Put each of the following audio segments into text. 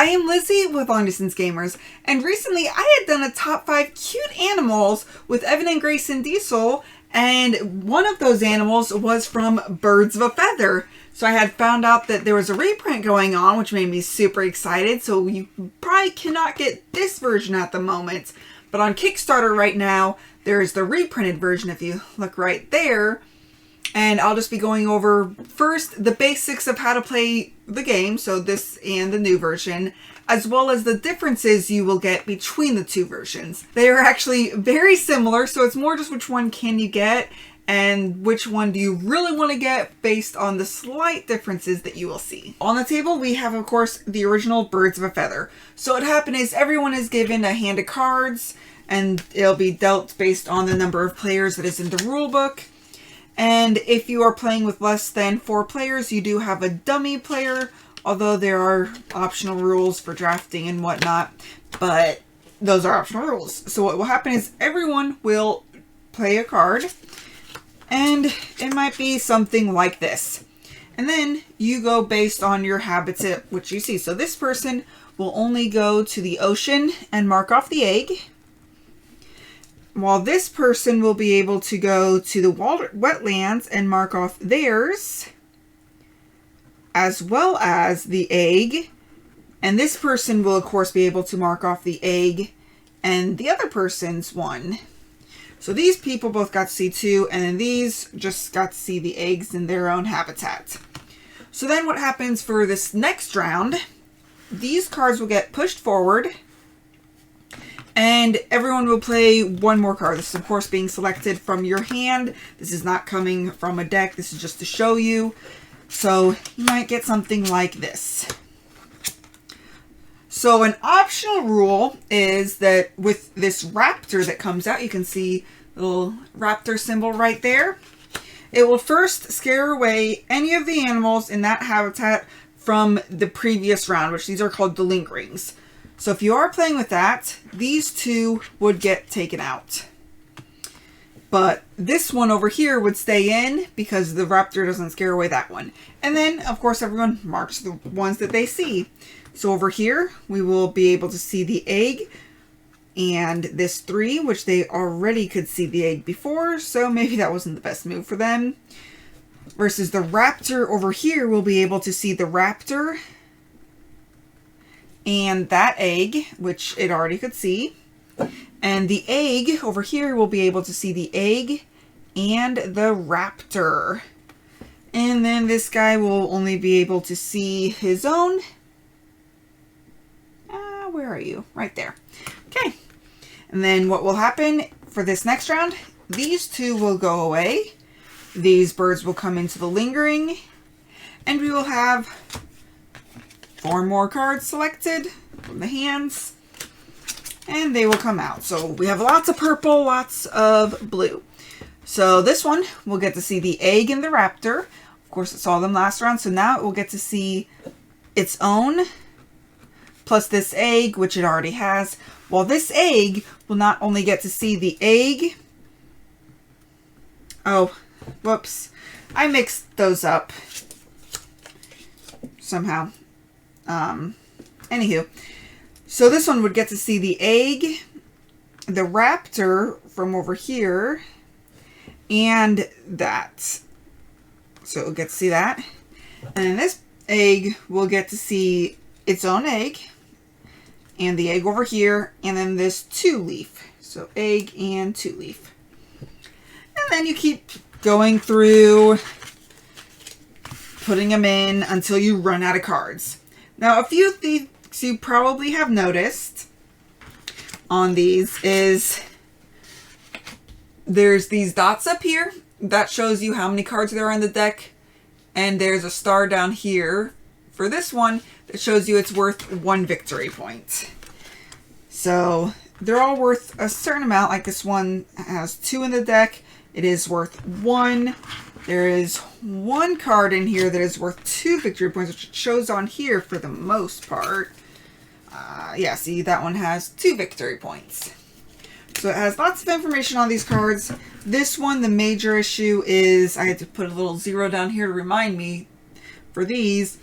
I am Lizzie with Long Distance Gamers, and recently I had done a top 5 cute animals with Evan and Grayson Diesel, and one of those animals was from Birds of a Feather. So I had found out that there was a reprint going on, which made me super excited, so you probably cannot get this version at the moment. But on Kickstarter right now, there's the reprinted version if you look right there. And I'll just be going over first the basics of how to play the game, so this and the new version, as well as the differences you will get between the two versions. They are actually very similar, so it's more just which one can you get and which one do you really want to get based on the slight differences that you will see. On the table we have, of course, the original Birds of a Feather. So what happened is everyone is given a hand of cards, and it'll be dealt based on the number of players that is in the rule book. And if you are playing with less than 4 players, you do have a dummy player, although there are optional rules for drafting and whatnot, but those are optional rules. So what will happen is everyone will play a card, and it might be something like this. And then you go based on your habitat, which you see. So this person will only go to the ocean and mark off the egg, while this person will be able to go to the wetlands and mark off theirs, as well as the egg. And this person will, of course, be able to mark off the egg and the other person's one. So these people both got to see 2, and then these just got to see the eggs in their own habitat. So then what happens for this next round, these cards will get pushed forward, and everyone will play one more card. This is, of course, being selected from your hand. This is not coming from a deck. This is just to show you. So you might get something like this. So an optional rule is that with this raptor that comes out, you can see the little raptor symbol right there. It will first scare away any of the animals in that habitat from the previous round, which these are called the link rings. So if you are playing with that, these 2 would get taken out. But this one over here would stay in because the raptor doesn't scare away that one. And then, of course, everyone marks the ones that they see. So over here, we will be able to see the egg and this 3, which they already could see the egg before, so maybe that wasn't the best move for them. Versus the raptor over here, we'll be able to see the raptor and that egg, which it already could see. And the egg over here will be able to see the egg and the raptor. And then this guy will only be able to see his own. Where are you? Right there. Okay. And then what will happen for this next round, these 2 will go away. These birds will come into the lingering, and we will have 4 more cards selected from the hands, and they will come out. So we have lots of purple, lots of blue. So this one will get to see the egg and the raptor. Of course, it saw them last round, so now it will get to see its own, plus this egg, which it already has. While this egg will not only get to see the egg. Oh, whoops. I mixed those up somehow. Anywho, so this one would get to see the egg, the raptor from over here, and that. So it'll get to see that. And then this egg will get to see its own egg, and the egg over here, and then this 2-leaf. So egg and 2-leaf. And then you keep going through, putting them in until you run out of cards. Now, a few things you probably have noticed on these is there's these dots up here. That shows you how many cards there are in the deck. And there's a star down here for this one that shows you it's worth 1 victory point. So they're all worth a certain amount. Like this one has 2 in the deck. It is worth 1. There is 1 card in here that is worth 2 victory points, which it shows on here for the most part. Yeah, see, that one has 2 victory points. So it has lots of information on these cards. This one, the major issue is I had to put a little 0 down here to remind me for these.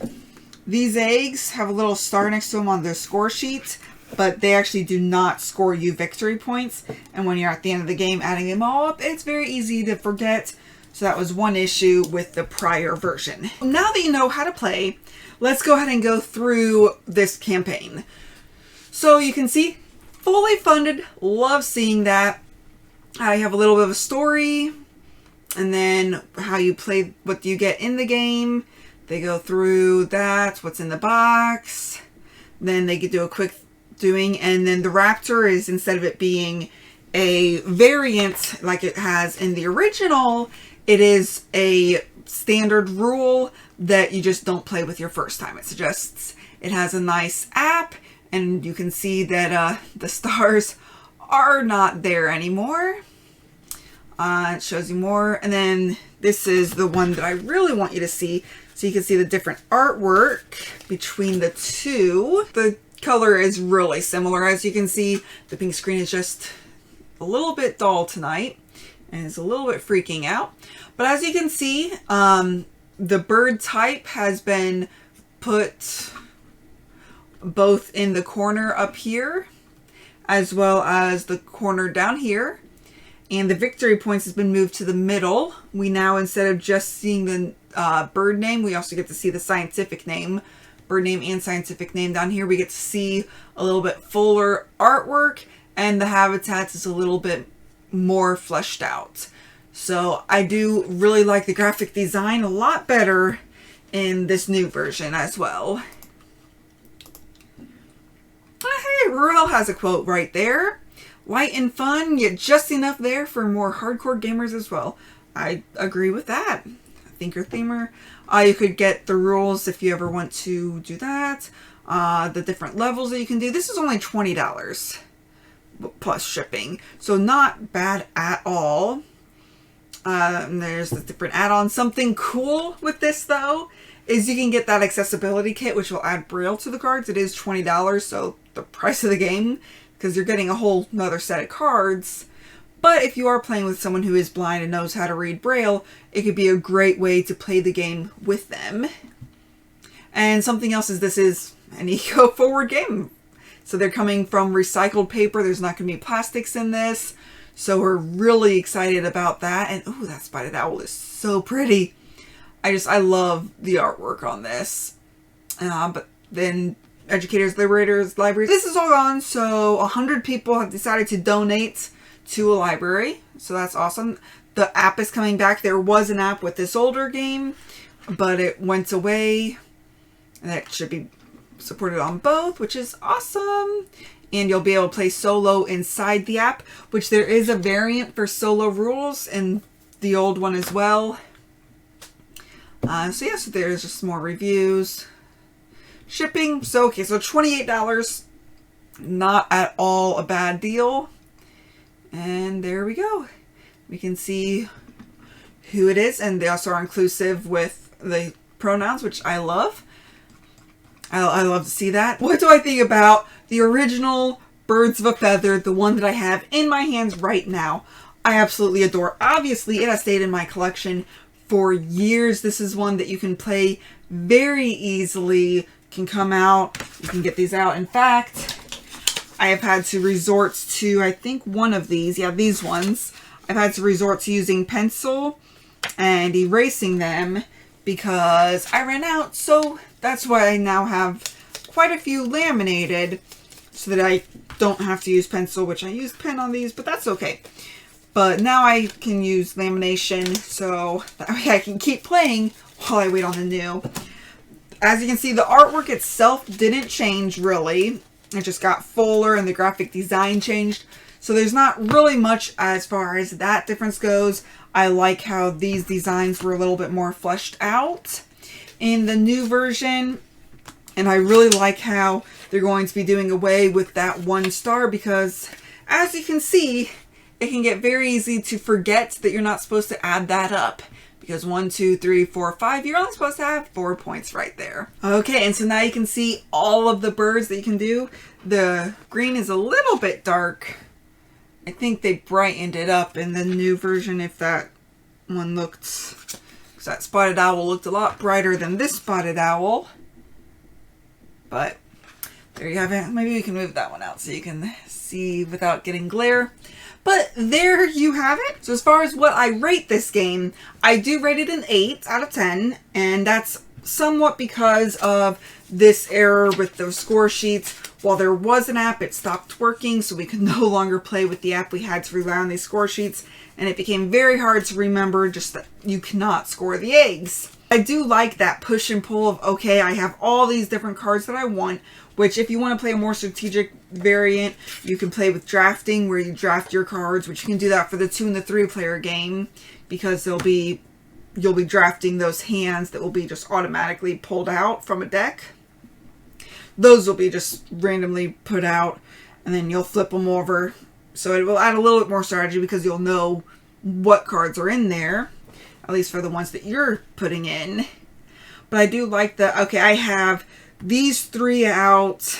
These eggs have a little star next to them on their score sheet, but they actually do not score you victory points. And when you're at the end of the game adding them all up, it's very easy to forget. So that was one issue with the prior version. Now that you know how to play, let's go ahead and go through this campaign. So you can see, fully funded, love seeing that. I have a little bit of a story, and then how you play, what you get in the game. They go through that, what's in the box. Then they could do a quick doing, and then the Raptor is, instead of it being a variant like it has in the original, it is a standard rule that you just don't play with your first time. It suggests it has a nice app, and you can see that the stars are not there anymore. It shows you more, and then this is the one that I really want you to see, so you can see the different artwork between the two. The color is really similar. As you can see, the pink screen is just a little bit dull tonight, and it's a little bit freaking out. But as you can see, the bird type has been put both in the corner up here, as well as the corner down here. And the victory points has been moved to the middle. We now, instead of just seeing the bird name, we also get to see the scientific name. Bird name and scientific name. Down here we get to see a little bit fuller artwork, and the habitats is a little bit more fleshed out. So I do really like the graphic design a lot better in this new version as well. Hey, Ruel has a quote right there. Light and fun, yet just enough there for more hardcore gamers as well. I agree with that. Thinker Themer. You could get the rules if you ever want to do that. The different levels that you can do. This is only $20 plus shipping, so not bad at all. And there's the different add-ons. Something cool with this though is you can get that accessibility kit, which will add Braille to the cards. It is $20, so the price of the game, because you're getting a whole nother set of cards. But if you are playing with someone who is blind and knows how to read Braille, it could be a great way to play the game with them. And something else is this is an eco-forward game. So they're coming from recycled paper. There's not going to be plastics in this. So we're really excited about that. And oh, that spotted owl is so pretty. I love the artwork on this. But then educators, liberators, libraries. This is all gone. So 100 people have decided to donate to a library. So that's awesome. The app is coming back. There was an app with this older game, but it went away. And that should be supported on both, which is awesome. And you'll be able to play solo inside the app, which there is a variant for solo rules in the old one as well. So yes, there's just more reviews. Shipping, so okay, so $28, not at all a bad deal. And there we go. We can see who it is, and they also are inclusive with the pronouns, which I love. I love to see that. What do I think about the original Birds of a Feather, the one that I have in my hands right now? I absolutely adore. Obviously, it has stayed in my collection for years. This is one that you can play very easily. Can come out. You can get these out. In fact, I have had to resort to, I think, one of these. Yeah, these ones. I've had to resort to using pencil and erasing them because I ran out. So that's why I now have quite a few laminated so that I don't have to use pencil, which I used pen on these, but that's okay. But now I can use lamination so that way I can keep playing while I wait on the new. As you can see, the artwork itself didn't change really. It just got fuller and the graphic design changed. So there's not really much as far as that difference goes. I like how these designs were a little bit more fleshed out in the new version. And I really like how they're going to be doing away with that 1 star because, as you can see, it can get very easy to forget that you're not supposed to add that up. Because 1, 2, 3, 4, 5, you're only supposed to have 4 points right there. Okay, and so now you can see all of the birds that you can do. The green is a little bit dark. I think they brightened it up in the new version if that one looked... Because that spotted owl looked a lot brighter than this spotted owl. But there you have it. Maybe we can move that one out so you can see without getting glare. But there you have it. So as far as what I rate this game, I do rate it an 8 out of 10. And that's somewhat because of this error with those score sheets. While there was an app, it stopped working, so we could no longer play with the app. We had to rely on these score sheets, and it became very hard to remember just that you cannot score the eggs. I do like that push and pull of, okay, I have all these different cards that I want, which if you want to play a more strategic variant, you can play with drafting, where you draft your cards, which you can do that for the 2 and the 3 player game, because you'll be drafting those hands that will be just automatically pulled out from a deck. Those will be just randomly put out, and then you'll flip them over. So it will add a little bit more strategy because you'll know what cards are in there, at least for the ones that you're putting in. But I do like the, okay, I have these 3 out,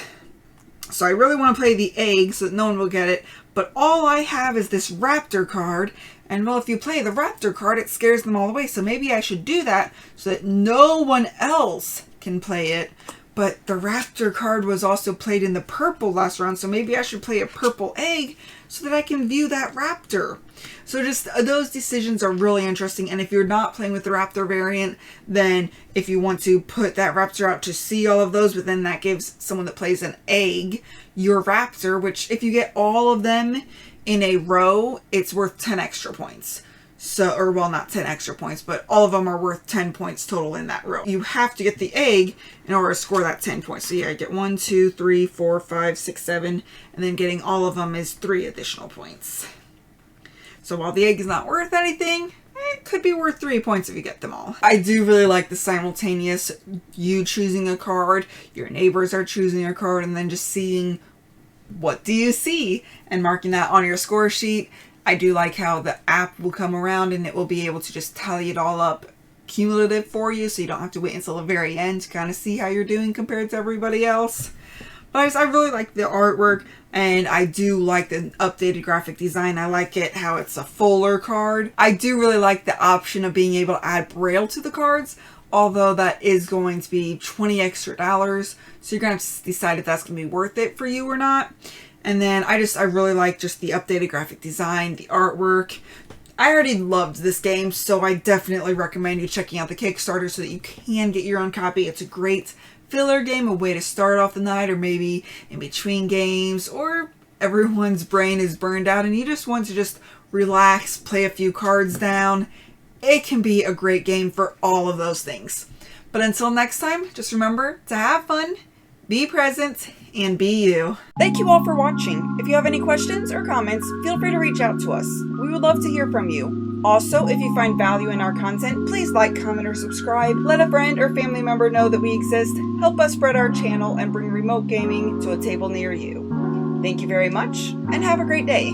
so I really want to play the egg so that no one will get it. But all I have is this raptor card, and well, if you play the raptor card, it scares them all away. So maybe I should do that so that no one else can play it. But the raptor card was also played in the purple last round, so maybe I should play a purple egg so that I can view that raptor. So just those decisions are really interesting. And if you're not playing with the raptor variant, then if you want to put that raptor out to see all of those, but then that gives someone that plays an egg your raptor, which if you get all of them in a row, it's worth 10 extra points. So, or well, not 10 extra points, but all of them are worth 10 points total in that row. You have to get the egg in order to score that 10 points. So yeah, I get 1, 2, 3, 4, 5, 6, 7, and then getting all of them is 3 additional points. So while the egg is not worth anything, it could be worth 3 points if you get them all. I do really like the simultaneous, you choosing a card, your neighbors are choosing a card, and then just seeing what do you see and marking that on your score sheet. I do like how the app will come around and it will be able to just tally it all up cumulative for you, so you don't have to wait until the very end to kind of see how you're doing compared to everybody else. But I really like the artwork, and I do like the updated graphic design. I like it how it's a fuller card. I do really like the option of being able to add braille to the cards, although that is going to be $20 extra. So you're going to have to decide if that's going to be worth it for you or not. And then I really like just the updated graphic design, the artwork. I already loved this game, so I definitely recommend you checking out the Kickstarter so that you can get your own copy. It's a great filler game, a way to start off the night, or maybe in between games, or everyone's brain is burned out and you just want to just relax, play a few cards down. It can be a great game for all of those things. But until next time, just remember to have fun, be present, and be you. Thank you all for watching. If you have any questions or comments, feel free to reach out to us. We would love to hear from you. Also, if you find value in our content, please like, comment, or subscribe. Let a friend or family member know that we exist. Help us spread our channel and bring remote gaming to a table near you. Thank you very much, and have a great day.